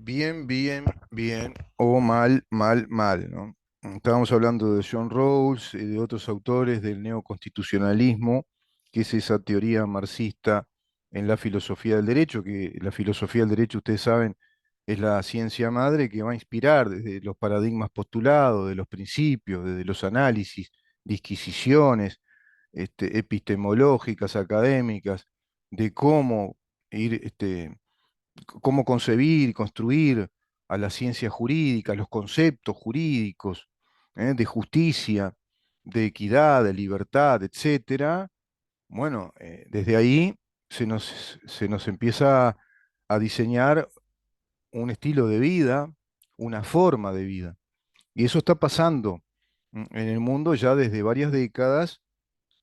Bien, bien, bien, o mal, mal, mal, ¿no? Estábamos hablando de John Rawls y de otros autores del neoconstitucionalismo, que es esa teoría marxista en la filosofía del derecho, que la filosofía del derecho, ustedes saben, es la ciencia madre que va a inspirar desde los paradigmas postulados, de los principios, desde los análisis, disquisiciones, epistemológicas, académicas, de cómo ir, cómo concebir y construir a la ciencia jurídica, los conceptos jurídicos, de justicia, de equidad, de libertad, etcétera. Bueno, desde ahí se nos empieza a diseñar un estilo de vida, una forma de vida. Y eso está pasando en el mundo ya desde varias décadas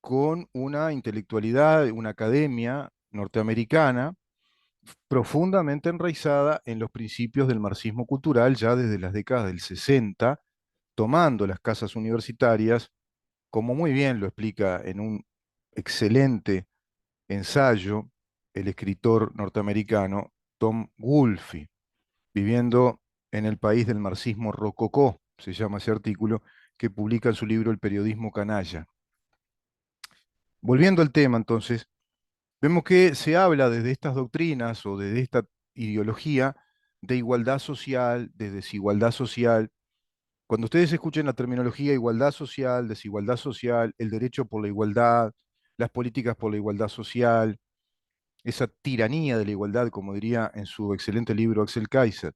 con una intelectualidad, una academia norteamericana profundamente enraizada en los principios del marxismo cultural ya desde las décadas del 60, tomando las casas universitarias, como muy bien lo explica en un excelente ensayo el escritor norteamericano Tom Wolfe, viviendo en el país del marxismo rococó, se llama ese artículo, que publica en su libro El periodismo canalla. Volviendo al tema, entonces, vemos que se habla desde estas doctrinas o desde esta ideología de igualdad social, de desigualdad social. Cuando ustedes escuchen la terminología igualdad social, desigualdad social, el derecho por la igualdad, las políticas por la igualdad social, esa tiranía de la igualdad, como diría en su excelente libro Axel Kaiser,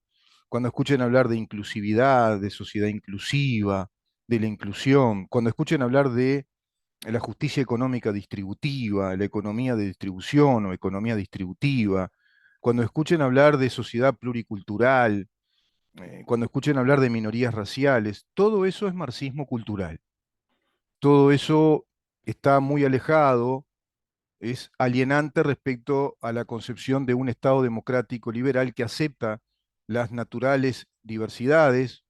cuando escuchen hablar de inclusividad, de sociedad inclusiva, de la inclusión, cuando escuchen hablar de la justicia económica distributiva, la economía de distribución o economía distributiva, cuando escuchen hablar de sociedad pluricultural, cuando escuchen hablar de minorías raciales, todo eso es marxismo cultural. Todo eso está muy alejado, es alienante respecto a la concepción de un Estado democrático liberal que acepta las naturales diversidades.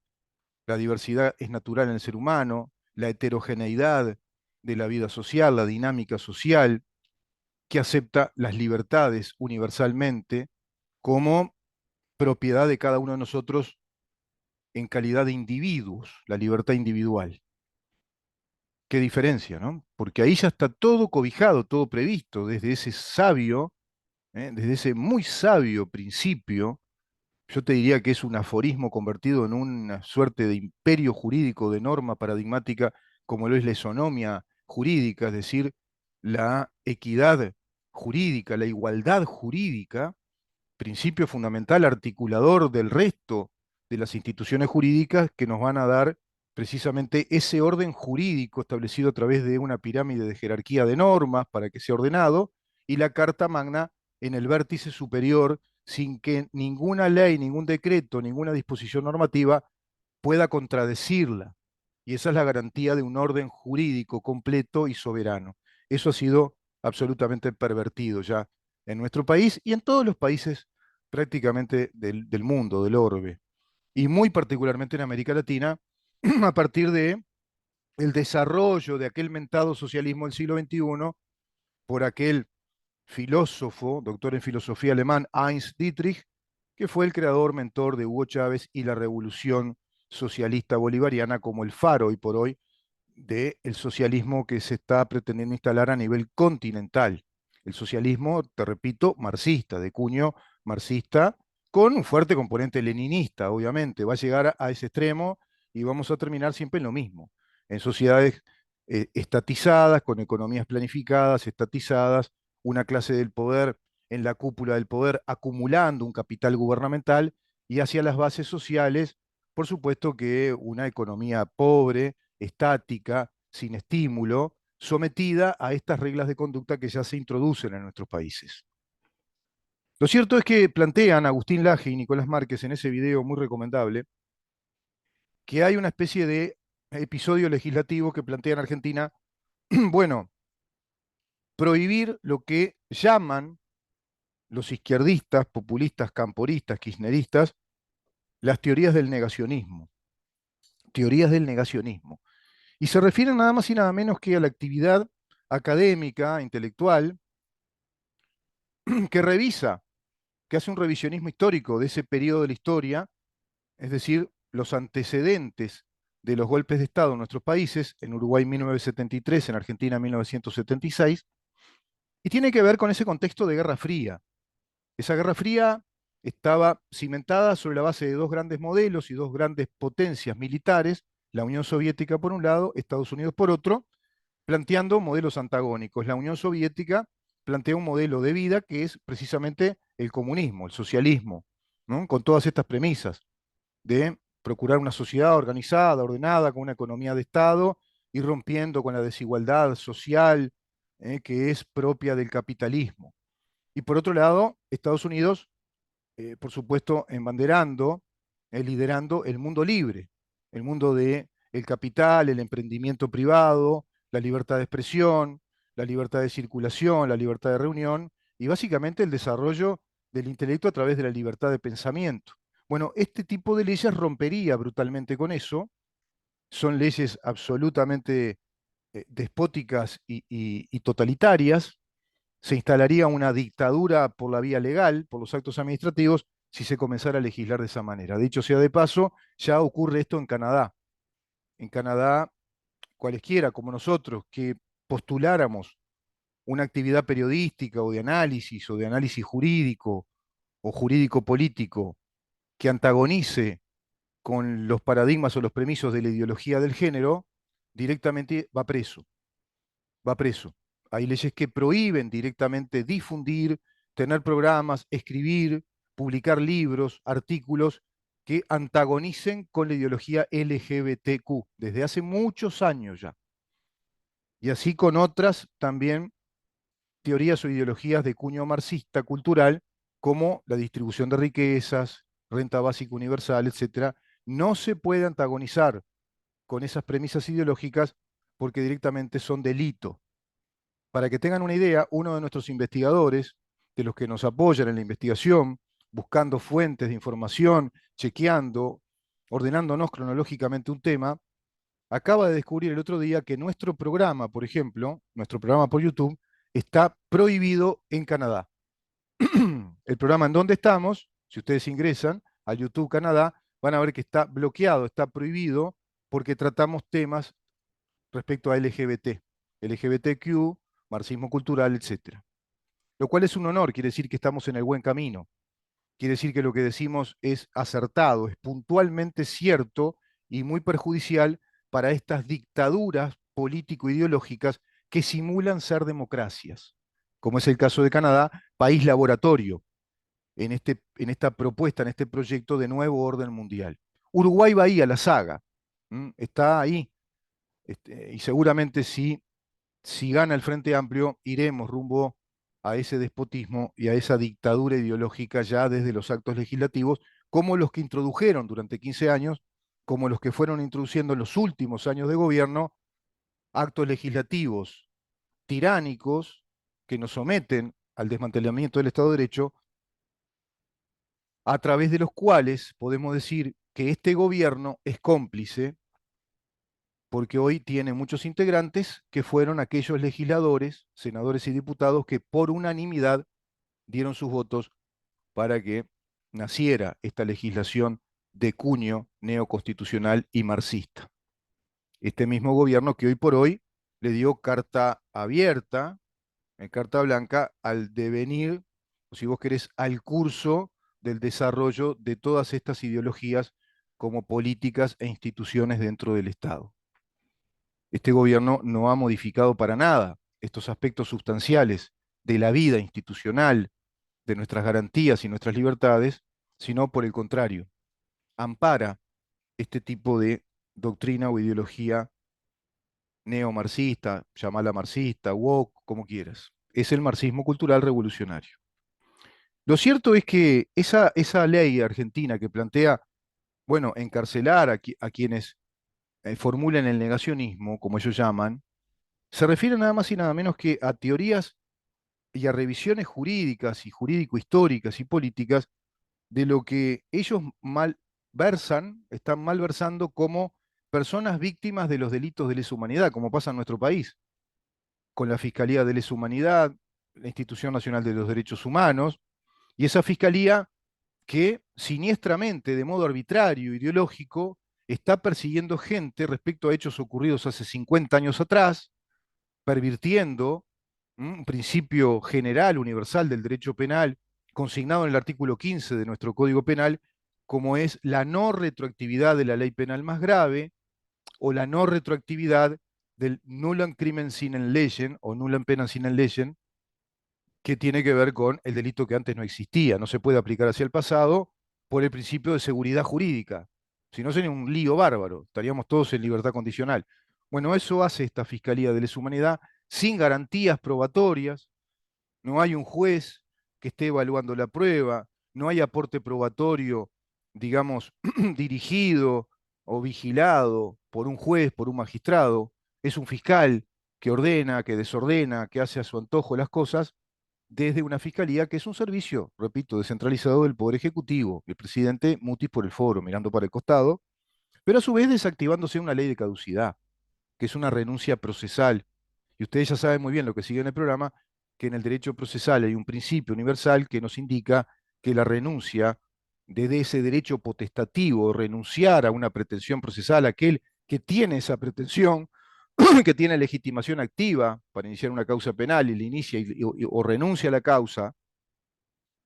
La diversidad es natural en el ser humano, la heterogeneidad de la vida social, la dinámica social, que acepta las libertades universalmente como propiedad de cada uno de nosotros en calidad de individuos, la libertad individual. Qué diferencia, ¿no? Porque ahí ya está todo cobijado, todo previsto, desde ese sabio, desde ese muy sabio principio. Yo te diría que es un aforismo convertido en una suerte de imperio jurídico de norma paradigmática, como lo es la esonomia jurídica, es decir, la equidad jurídica, la igualdad jurídica, principio fundamental articulador del resto de las instituciones jurídicas que nos van a dar precisamente ese orden jurídico establecido a través de una pirámide de jerarquía de normas para que sea ordenado, y la Carta Magna en el vértice superior, sin que ninguna ley, ningún decreto, ninguna disposición normativa pueda contradecirla. Y esa es la garantía de un orden jurídico completo y soberano. Eso ha sido absolutamente pervertido ya en nuestro país y en todos los países prácticamente del mundo, del orbe, y muy particularmente en América Latina, a partir de el desarrollo de aquel mentado socialismo del siglo XXI por aquel filósofo, doctor en filosofía alemán, Heinz Dietrich, que fue el creador, mentor de Hugo Chávez y la revolución socialista bolivariana como el faro hoy por hoy del socialismo que se está pretendiendo instalar a nivel continental. El socialismo, te repito, marxista, de cuño marxista, con un fuerte componente leninista, obviamente. Va a llegar a ese extremo y vamos a terminar siempre en lo mismo. En sociedades estatizadas, con economías planificadas, estatizadas, una clase del poder en la cúpula del poder acumulando un capital gubernamental y hacia las bases sociales, por supuesto que una economía pobre, estática, sin estímulo, sometida a estas reglas de conducta que ya se introducen en nuestros países. Lo cierto es que plantean Agustín Laje y Nicolás Márquez en ese video muy recomendable que hay una especie de episodio legislativo que plantea en Argentina, bueno, prohibir lo que llaman los izquierdistas, populistas, camporistas, kirchneristas, las teorías del negacionismo. Teorías del negacionismo. Y se refieren nada más y nada menos que a la actividad académica, intelectual, que revisa que hace un revisionismo histórico de ese periodo de la historia, es decir, los antecedentes de los golpes de Estado en nuestros países, en Uruguay 1973, en Argentina 1976, y tiene que ver con ese contexto de Guerra Fría. Esa Guerra Fría estaba cimentada sobre la base de dos grandes modelos y dos grandes potencias militares, la Unión Soviética por un lado, Estados Unidos por otro, planteando modelos antagónicos. La Unión Soviética plantea un modelo de vida que es precisamente el comunismo, el socialismo, ¿no? Con todas estas premisas de procurar una sociedad organizada, ordenada, con una economía de Estado, y rompiendo con la desigualdad social que es propia del capitalismo. Y por otro lado, Estados Unidos, por supuesto, embanderando, liderando el mundo libre, el mundo de el capital, el emprendimiento privado, la libertad de expresión, la libertad de circulación, la libertad de reunión y básicamente el desarrollo del intelecto a través de la libertad de pensamiento. Bueno, este tipo de leyes rompería brutalmente con eso. Son leyes absolutamente despóticas y totalitarias. Se instalaría una dictadura por la vía legal, por los actos administrativos, si se comenzara a legislar de esa manera. Dicho sea de paso, ya ocurre esto en Canadá. En Canadá, cualesquiera como nosotros que postuláramos una actividad periodística o de análisis jurídico o jurídico-político que antagonice con los paradigmas o los permisos de la ideología del género, directamente va preso, va preso. Hay leyes que prohíben directamente difundir, tener programas, escribir, publicar libros, artículos que antagonicen con la ideología LGBTQ desde hace muchos años ya. Y así con otras también teorías o ideologías de cuño marxista cultural, como la distribución de riquezas, renta básica universal, etcétera, no se puede antagonizar con esas premisas ideológicas porque directamente son delito. Para que tengan una idea, uno de nuestros investigadores, de los que nos apoyan en la investigación, buscando fuentes de información, chequeando, ordenándonos cronológicamente un tema, acaba de descubrir el otro día que nuestro programa, por ejemplo, nuestro programa por YouTube, está prohibido en Canadá. El programa en donde estamos, si ustedes ingresan a YouTube Canadá, van a ver que está bloqueado, está prohibido, porque tratamos temas respecto a LGBT, LGBTQ, marxismo cultural, etcétera. Lo cual es un honor, quiere decir que estamos en el buen camino, quiere decir que lo que decimos es acertado, es puntualmente cierto y muy perjudicial para estas dictaduras político-ideológicas que simulan ser democracias, como es el caso de Canadá, país laboratorio en esta propuesta, en este proyecto de nuevo orden mundial. Uruguay va ahí a la saga, está ahí, y seguramente si gana el Frente Amplio, iremos rumbo a ese despotismo y a esa dictadura ideológica ya desde los actos legislativos, como los que introdujeron durante 15 años, como los que fueron introduciendo en los últimos años de gobierno, actos legislativos tiránicos que nos someten al desmantelamiento del Estado de Derecho, a través de los cuales podemos decir que este gobierno es cómplice porque hoy tiene muchos integrantes que fueron aquellos legisladores, senadores y diputados que por unanimidad dieron sus votos para que naciera esta legislación de cuño neoconstitucional y marxista. Este mismo gobierno que hoy por hoy le dio carta abierta, carta blanca, al devenir, o si vos querés, al curso del desarrollo de todas estas ideologías como políticas e instituciones dentro del Estado. Este gobierno no ha modificado para nada estos aspectos sustanciales de la vida institucional, de nuestras garantías y nuestras libertades, sino por el contrario, ampara este tipo de doctrina o ideología neomarxista, llamala marxista, woke, como quieras. Es el marxismo cultural revolucionario. Lo cierto es que esa ley argentina que plantea, bueno, encarcelar a quienes formulen el negacionismo, como ellos llaman, se refiere nada más y nada menos que a teorías y a revisiones jurídicas y jurídico-históricas y políticas de lo que ellos malversan, están malversando como personas víctimas de los delitos de lesa humanidad, como pasa en nuestro país, con la Fiscalía de Lesa Humanidad, la Institución Nacional de los Derechos Humanos, Y esa fiscalía que siniestramente, de modo arbitrario, ideológico, está persiguiendo gente respecto a hechos ocurridos hace 50 años atrás, pervirtiendo un principio general, universal del derecho penal, consignado en el artículo 15 de nuestro Código Penal, como es la no retroactividad de la ley penal más grave o la no retroactividad del nullam crimen sine legem o nullam pena sine legem, que tiene que ver con el delito que antes no existía. No se puede aplicar hacia el pasado por el principio de seguridad jurídica. Si no, sería un lío bárbaro. Estaríamos todos en libertad condicional. Bueno, eso hace esta Fiscalía de Lesa Humanidad sin garantías probatorias. No hay un juez que esté evaluando la prueba. No hay aporte probatorio, digamos, dirigido o vigilado por un juez, por un magistrado. Es un fiscal que ordena, que desordena, que hace a su antojo las cosas desde una fiscalía que es un servicio, repito, descentralizado del Poder Ejecutivo, el presidente mutis por el foro, mirando para el costado, pero a su vez desactivándose una ley de caducidad, que es una renuncia procesal. Y ustedes ya saben muy bien lo que sigue en el programa, que en el derecho procesal hay un principio universal que nos indica que la renuncia desde ese derecho potestativo, renunciar a una pretensión procesal, aquel que tiene esa pretensión, que tiene legitimación activa para iniciar una causa penal y le inicia o renuncia a la causa,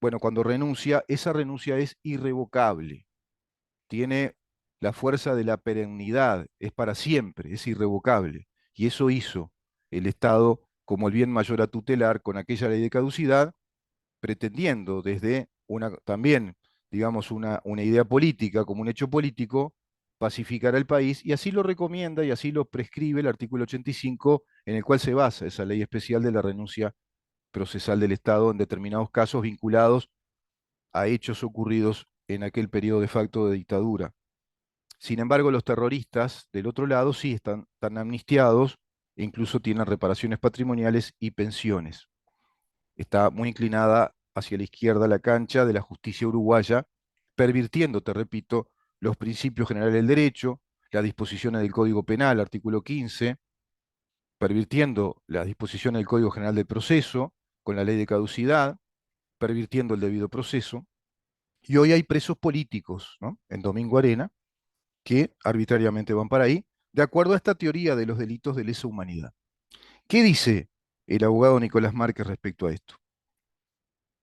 bueno, cuando renuncia, esa renuncia es irrevocable, tiene la fuerza de la perennidad, es para siempre, es irrevocable. Y eso hizo el Estado como el bien mayor a tutelar con aquella ley de caducidad, pretendiendo desde una también, digamos, una idea política, como un hecho político, pacificar al país, y así lo recomienda y así lo prescribe el artículo 85, en el cual se basa esa ley especial de la renuncia procesal del Estado en determinados casos vinculados a hechos ocurridos en aquel periodo de facto de dictadura. Sin embargo, los terroristas del otro lado sí están amnistiados e incluso tienen reparaciones patrimoniales y pensiones. Está muy inclinada hacia la izquierda la cancha de la justicia uruguaya, pervirtiendo, te repito, los principios generales del derecho, las disposiciones del Código Penal, artículo 15, pervirtiendo las disposiciones del Código General del Proceso, con la ley de caducidad, pervirtiendo el debido proceso. Y hoy hay presos políticos, ¿no? En Domingo Arena, que arbitrariamente van para ahí, de acuerdo a esta teoría de los delitos de lesa humanidad. ¿Qué dice el abogado Nicolás Márquez respecto a esto?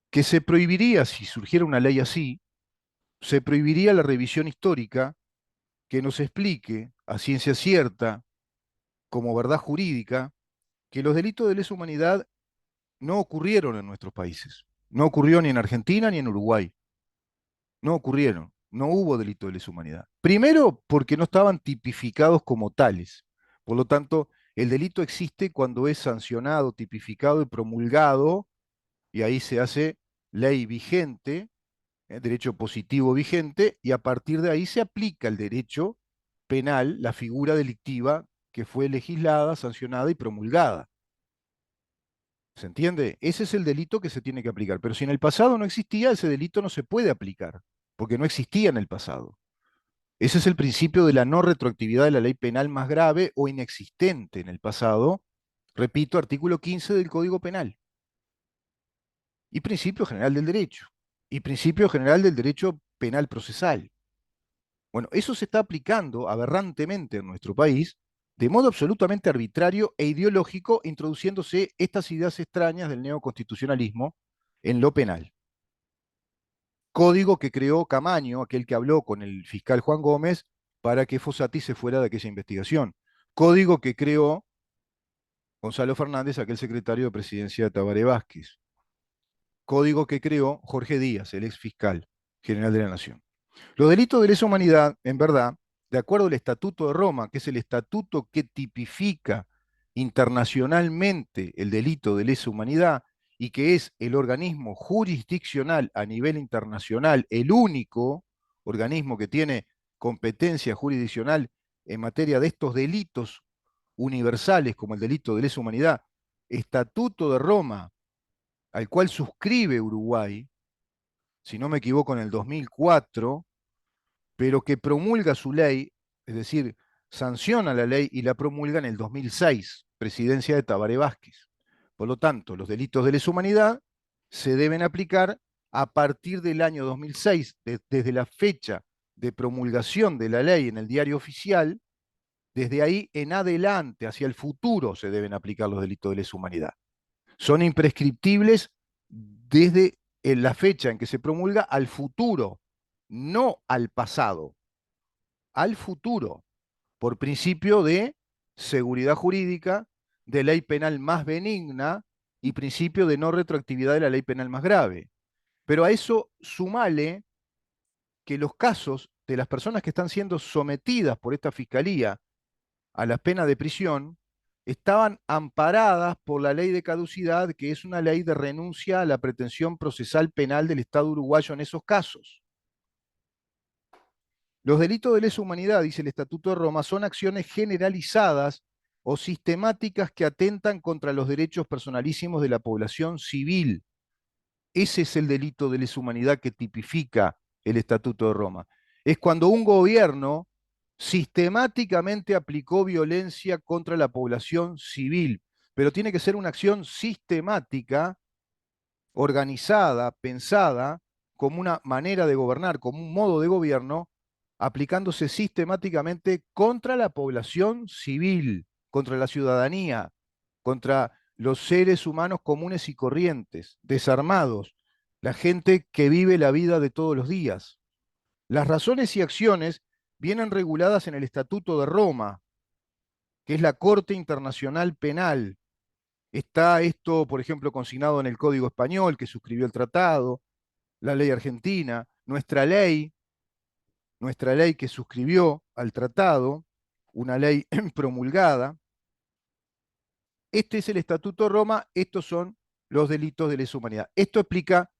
Que se prohibiría, si surgiera una ley así, se prohibiría la revisión histórica que nos explique a ciencia cierta, como verdad jurídica, que los delitos de lesa humanidad no ocurrieron en nuestros países. No ocurrió ni en Argentina ni en Uruguay. No ocurrieron. No hubo delito de lesa humanidad. Primero, porque no estaban tipificados como tales. Por lo tanto, el delito existe cuando es sancionado, tipificado y promulgado, y ahí se hace ley vigente, derecho positivo vigente, y a partir de ahí se aplica el derecho penal, la figura delictiva que fue legislada, sancionada y promulgada. ¿Se entiende? Ese es el delito que se tiene que aplicar. Pero si en el pasado no existía, ese delito no se puede aplicar, porque no existía en el pasado. Ese es el principio de la no retroactividad de la ley penal más grave o inexistente en el pasado. Repito, artículo 15 del Código Penal. Y principio general del derecho. Y principio general del derecho penal procesal. Bueno, eso se está aplicando aberrantemente en nuestro país de modo absolutamente arbitrario e ideológico, introduciéndose estas ideas extrañas del neoconstitucionalismo en lo penal. Código que creó Camaño, aquel que habló con el fiscal Juan Gómez para que Fossati se fuera de aquella investigación. Código que creó Gonzalo Fernández, aquel secretario de presidencia de Tabaré Vázquez. Código que creó Jorge Díaz, el ex fiscal general de la Nación. Los delitos de lesa humanidad, en verdad, de acuerdo al Estatuto de Roma, que es el estatuto que tipifica internacionalmente el delito de lesa humanidad y que es el organismo jurisdiccional a nivel internacional, el único organismo que tiene competencia jurisdiccional en materia de estos delitos universales como el delito de lesa humanidad, Estatuto de Roma, al cual suscribe Uruguay, si no me equivoco, en el 2004, pero que promulga su ley, es decir, sanciona la ley y la promulga en el 2006, presidencia de Tabaré Vázquez. Por lo tanto, los delitos de lesa humanidad se deben aplicar a partir del año 2006, desde la fecha de promulgación de la ley en el diario oficial, desde ahí en adelante, hacia el futuro, se deben aplicar los delitos de lesa humanidad. Son imprescriptibles desde la fecha en que se promulga al futuro, no al pasado, al futuro, por principio de seguridad jurídica, de ley penal más benigna y principio de no retroactividad de la ley penal más grave. Pero a eso sumale que los casos de las personas que están siendo sometidas por esta fiscalía a la pena de prisión estaban amparadas por la ley de caducidad, que es una ley de renuncia a la pretensión procesal penal del Estado uruguayo en esos casos. Los delitos de lesa humanidad, dice el Estatuto de Roma, son acciones generalizadas o sistemáticas que atentan contra los derechos personalísimos de la población civil. Ese es el delito de lesa humanidad que tipifica el Estatuto de Roma. Es cuando un gobierno sistemáticamente aplicó violencia contra la población civil, pero tiene que ser una acción sistemática, organizada, pensada, como una manera de gobernar, como un modo de gobierno, aplicándose sistemáticamente contra la población civil, contra la ciudadanía, contra los seres humanos comunes y corrientes, desarmados, la gente que vive la vida de todos los días. Las razones y acciones vienen reguladas en el Estatuto de Roma, que es la Corte Internacional Penal. Está esto, por ejemplo, consignado en el Código Español, que suscribió el tratado, la ley argentina, nuestra ley que suscribió al tratado, una ley promulgada. Este es el Estatuto de Roma, estos son los delitos de lesa humanidad. Esto explica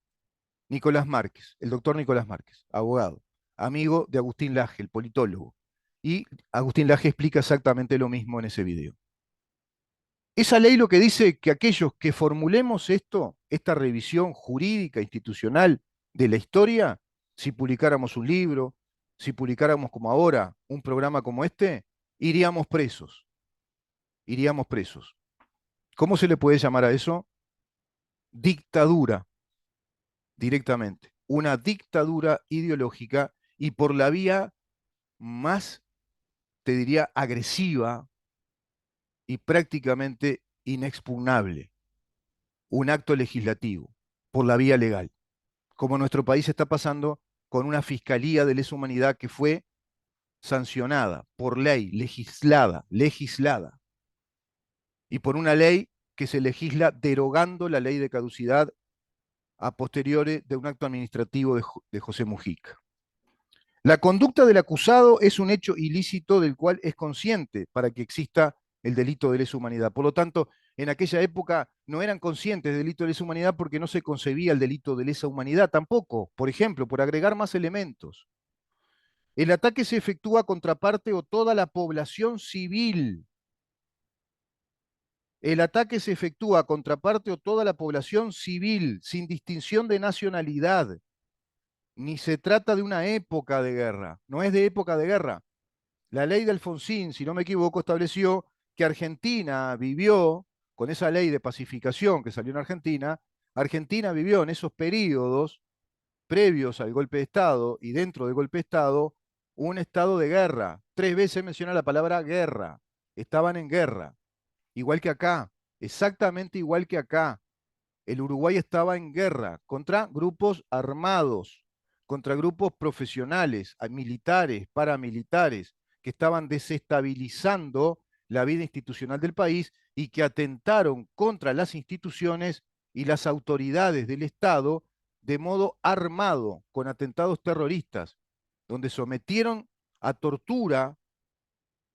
Nicolás Márquez, el doctor Nicolás Márquez, abogado, amigo de Agustín Laje, el politólogo. Y Agustín Laje explica exactamente lo mismo en ese video. Esa ley lo que dice es que aquellos que formulemos esto, esta revisión jurídica, institucional de la historia, si publicáramos un libro, si publicáramos como ahora un programa como este, iríamos presos. Iríamos presos. ¿Cómo se le puede llamar a eso? Dictadura, directamente. Una dictadura ideológica y por la vía más, te diría, agresiva y prácticamente inexpugnable. Un acto legislativo, por la vía legal, como nuestro país está pasando con una fiscalía de lesa humanidad que fue sancionada por ley, legislada, y por una ley que se legisla derogando la ley de caducidad a posteriori de un acto administrativo de José Mujica. La conducta del acusado es un hecho ilícito del cual es consciente para que exista el delito de lesa humanidad. Por lo tanto, en aquella época no eran conscientes del delito de lesa humanidad porque no se concebía el delito de lesa humanidad tampoco. Por ejemplo, por agregar más elementos. El ataque se efectúa contra parte o toda la población civil. El ataque se efectúa contra parte o toda la población civil, sin distinción de nacionalidad. Ni se trata de una época de guerra. No es de época de guerra. La ley de Alfonsín, si no me equivoco, estableció que Argentina vivió, con esa ley de pacificación que salió en Argentina, Argentina vivió en esos periodos previos al golpe de Estado y dentro del golpe de Estado, un estado de guerra. 3 veces menciona la palabra guerra. Estaban en guerra. Igual que acá, exactamente igual que acá. El Uruguay estaba en guerra contra grupos armados, contra grupos profesionales, militares, paramilitares, que estaban desestabilizando la vida institucional del país y que atentaron contra las instituciones y las autoridades del Estado de modo armado, con atentados terroristas, donde sometieron a tortura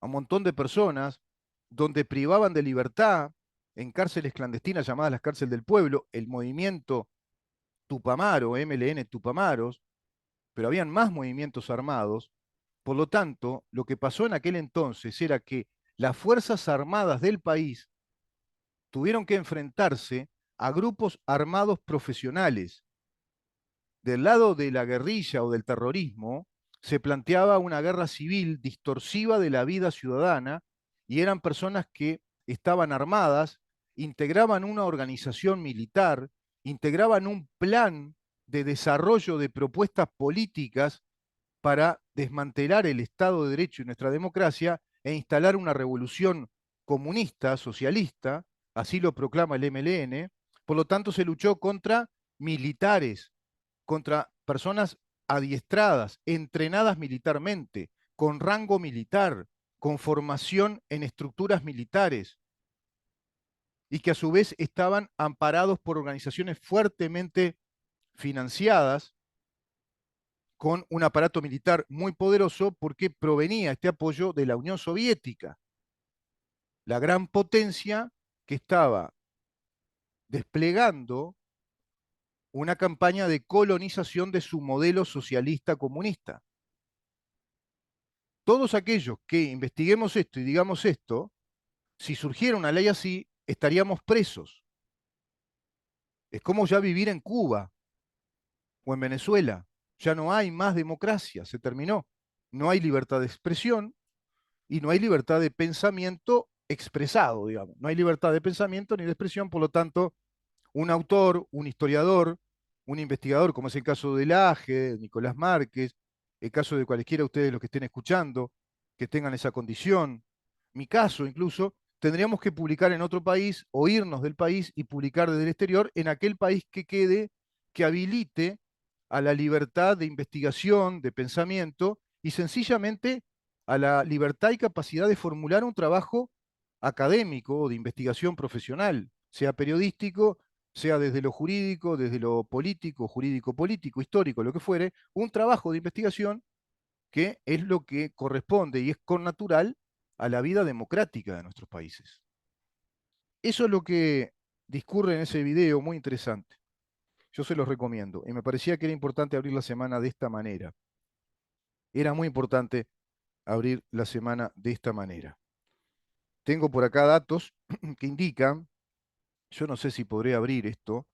a un montón de personas, donde privaban de libertad en cárceles clandestinas llamadas las cárceles del pueblo, el movimiento Tupamaro, MLN Tupamaros, pero habían más movimientos armados. Por lo tanto, lo que pasó en aquel entonces era que las Fuerzas Armadas del país tuvieron que enfrentarse a grupos armados profesionales. Del lado de la guerrilla o del terrorismo, se planteaba una guerra civil distorsiva de la vida ciudadana y eran personas que estaban armadas, integraban una organización militar, integraban un plan de desarrollo de propuestas políticas para desmantelar el Estado de Derecho y nuestra democracia e instalar una revolución comunista, socialista, así lo proclama el MLN. Por lo tanto, se luchó contra militares, contra personas adiestradas, entrenadas militarmente, con rango militar, con formación en estructuras militares, y que a su vez estaban amparados por organizaciones fuertemente financiadas con un aparato militar muy poderoso porque provenía este apoyo de la Unión Soviética, la gran potencia que estaba desplegando una campaña de colonización de su modelo socialista comunista. Todos aquellos que investiguemos esto y digamos esto, si surgiera una ley así, estaríamos presos. Es como ya vivir en Cuba o en Venezuela. Ya no hay más democracia, se terminó. No hay libertad de expresión y no hay libertad de pensamiento expresado, digamos. No hay libertad de pensamiento ni de expresión, por lo tanto, un autor, un historiador, un investigador, como es el caso de Laje, de Nicolás Márquez, el caso de cualquiera de ustedes los que estén escuchando, que tengan esa condición, mi caso incluso, tendríamos que publicar en otro país o irnos del país y publicar desde el exterior en aquel país que quede, que habilite a la libertad de investigación, de pensamiento y sencillamente a la libertad y capacidad de formular un trabajo académico o de investigación profesional, sea periodístico, sea desde lo jurídico, desde lo político, jurídico-político, histórico, lo que fuere, un trabajo de investigación que es lo que corresponde y es connatural a la vida democrática de nuestros países. Eso es lo que discurre en ese video, muy interesante. Yo se los recomiendo. Y me parecía que era importante abrir la semana de esta manera. Era muy importante abrir la semana de esta manera. Tengo por acá datos que indican, yo no sé si podré abrir esto,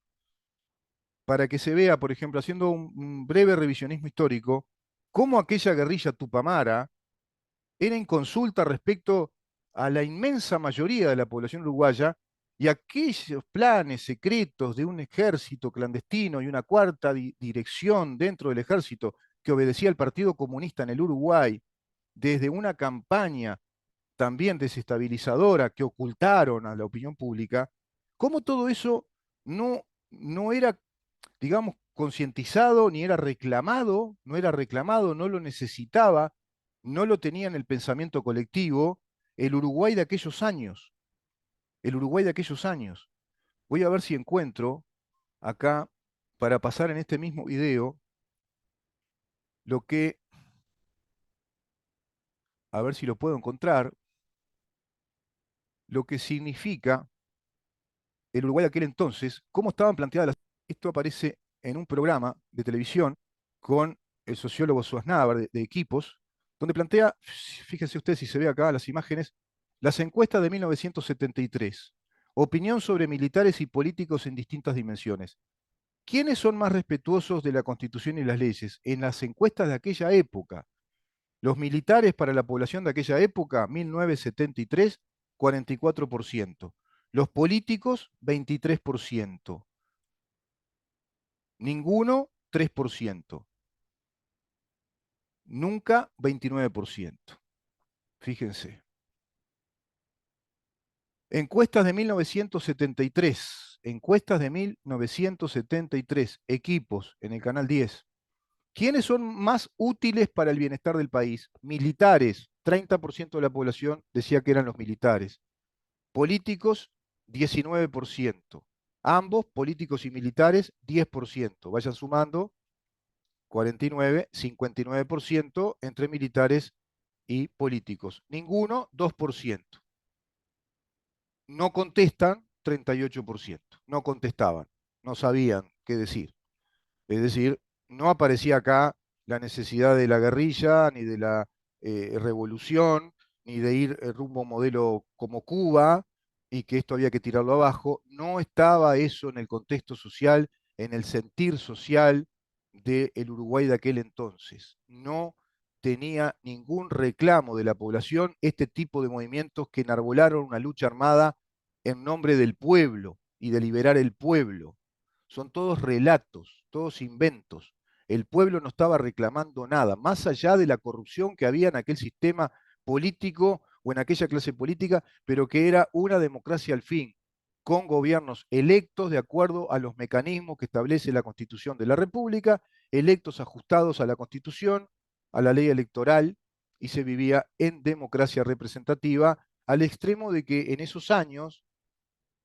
para que se vea, por ejemplo, haciendo un breve revisionismo histórico, cómo aquella guerrilla tupamara era inconsulta respecto a la inmensa mayoría de la población uruguaya y aquellos planes secretos de un ejército clandestino y una cuarta dirección dentro del ejército que obedecía al Partido Comunista en el Uruguay, desde una campaña también desestabilizadora que ocultaron a la opinión pública, cómo todo eso no era, digamos, concientizado, ni era reclamado, no lo necesitaba, no lo tenía en el pensamiento colectivo, el Uruguay de aquellos años, el Uruguay de aquellos años. Voy a ver si encuentro acá, para pasar en este mismo video, lo que, a ver si lo puedo encontrar, lo que significa el Uruguay de aquel entonces, cómo estaban planteadas las... Esto aparece en un programa de televisión con el sociólogo Suaznavar de Equipos, donde plantea, fíjense ustedes si se ve acá las imágenes, las encuestas de 1973, opinión sobre militares y políticos en distintas dimensiones. ¿Quiénes son más respetuosos de la Constitución y las leyes? En las encuestas de aquella época, los militares para la población de aquella época, 1973, 44%. Los políticos, 23%. Ninguno, 3%. Nunca, 29%. Fíjense. Encuestas de 1973. Encuestas de 1973. Equipos en el canal 10. ¿Quiénes son más útiles para el bienestar del país? Militares. 30% de la población decía que eran los militares. Políticos, 19%. Ambos, políticos y militares, 10%. Vayan sumando, 49, 59% entre militares y políticos. Ninguno, 2%. No contestan, 38%. No contestaban, no sabían qué decir. Es decir, no aparecía acá la necesidad de la guerrilla, ni de la revolución, ni de ir rumbo a un modelo como Cuba, y que esto había que tirarlo abajo. No estaba eso en el contexto social, en el sentir social del Uruguay de aquel entonces. No tenía ningún reclamo de la población este tipo de movimientos que enarbolaron una lucha armada en nombre del pueblo y de liberar el pueblo. Son todos relatos, todos inventos. El pueblo no estaba reclamando nada, más allá de la corrupción que había en aquel sistema político o en aquella clase política, pero que era una democracia al fin, con gobiernos electos de acuerdo a los mecanismos que establece la Constitución de la República, electos ajustados a la Constitución, a la ley electoral, y se vivía en democracia representativa, al extremo de que en esos años,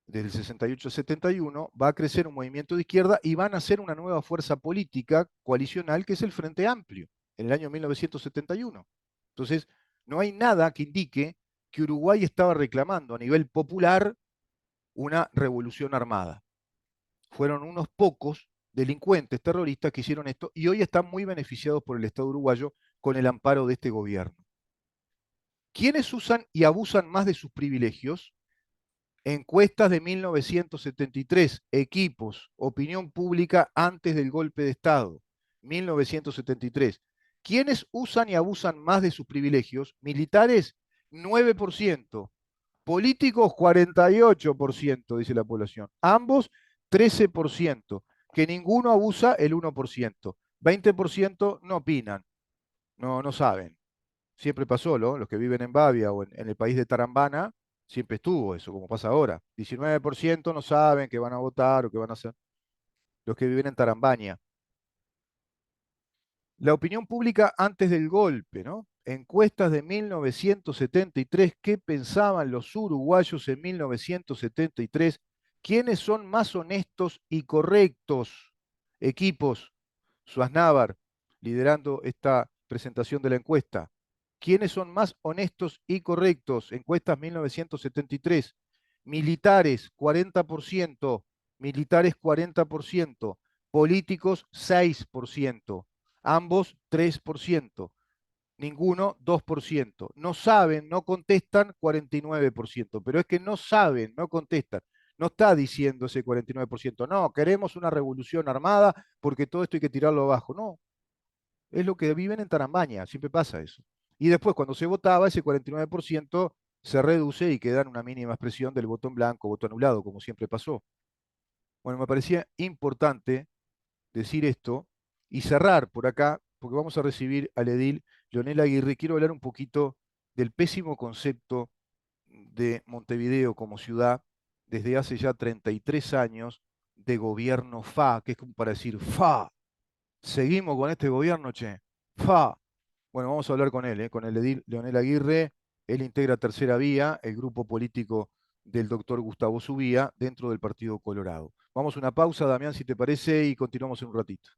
desde el 68 al 71, va a crecer un movimiento de izquierda y van a hacer una nueva fuerza política coalicional que es el Frente Amplio, en el año 1971. Entonces, no hay nada que indique que Uruguay estaba reclamando a nivel popular una revolución armada. Fueron unos pocos delincuentes terroristas que hicieron esto y hoy están muy beneficiados por el Estado uruguayo con el amparo de este gobierno. ¿Quiénes usan y abusan más de sus privilegios? Encuestas de 1973, equipos, opinión pública antes del golpe de Estado, 1973. ¿Quiénes usan y abusan más de sus privilegios? Militares, 9%. Políticos, 48%, dice la población. Ambos, 13%. Que ninguno abusa, el 1%. 20% no opinan, no saben. Siempre pasó, ¿no? Los que viven en Bavia o en el país de Tarambana, siempre estuvo eso, como pasa ahora. 19% no saben que van a votar o que van a hacer. Los que viven en Tarambania. La opinión pública antes del golpe, ¿no? Encuestas de 1973, ¿qué pensaban los uruguayos en 1973? ¿Quiénes son más honestos y correctos? Equipos, Suaznavar, liderando esta presentación de la encuesta. ¿Quiénes son más honestos y correctos? Encuestas 1973. Militares, 40%. Militares, 40%. Políticos, 6%. Ambos 3%. Ninguno 2%. No saben, no contestan 49%. Pero es que no saben, no contestan. No está diciendo ese 49%. No, queremos una revolución armada porque todo esto hay que tirarlo abajo. No, es lo que viven en Tarambaña, siempre pasa eso. Y después cuando se votaba, ese 49% se reduce y queda en una mínima expresión del voto en blanco, voto anulado, como siempre pasó. Bueno, me parecía importante decir esto y cerrar por acá, porque vamos a recibir al edil Leonel Aguirre. Quiero hablar un poquito del pésimo concepto de Montevideo como ciudad desde hace ya 33 años de gobierno FA, que es como para decir, FA, seguimos con este gobierno, che, FA. Bueno, vamos a hablar con él, con el edil Leonel Aguirre. Él integra Tercera Vía, el grupo político del doctor Gustavo Subía, dentro del Partido Colorado. Vamos a una pausa, Damián, si te parece, y continuamos en un ratito.